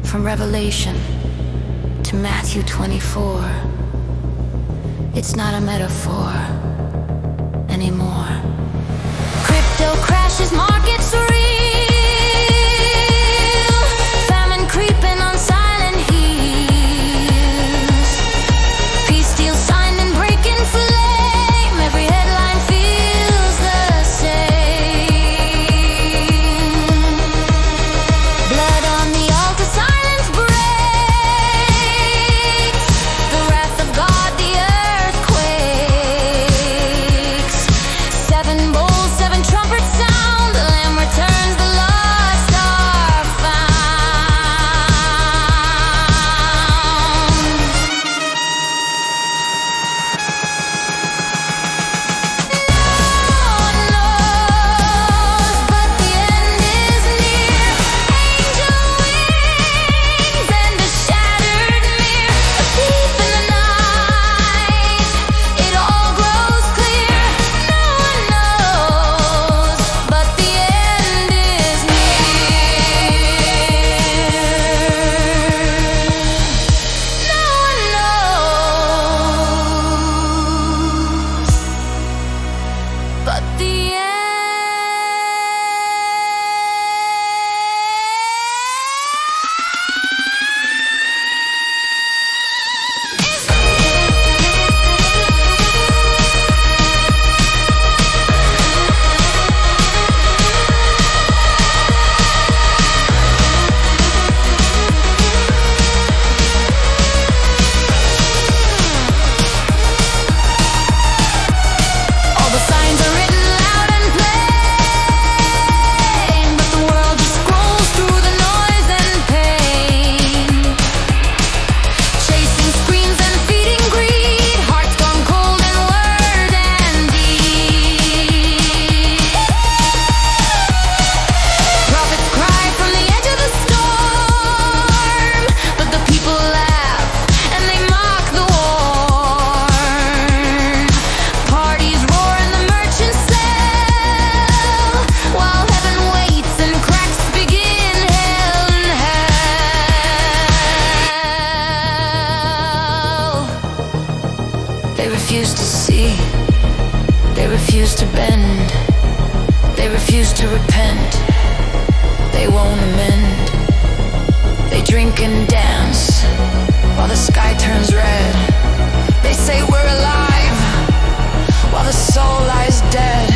From Revelation to Matthew 24, it's not a metaphor anymore. Crypto crashes, markets real. Famine creeping on silent heels. Peace deal signed and breaking flame. Every headline feels the same. Blood on the altar, silence breaks. The wrath of God, the earth quakes. 7 bowls, 7 trumpets sound. The Lamb returns. refuse to see, they refuse to bend, they refuse to repent, they won't amend. They drink and dance while the sky turns red. They say we're alive while the soul lies dead.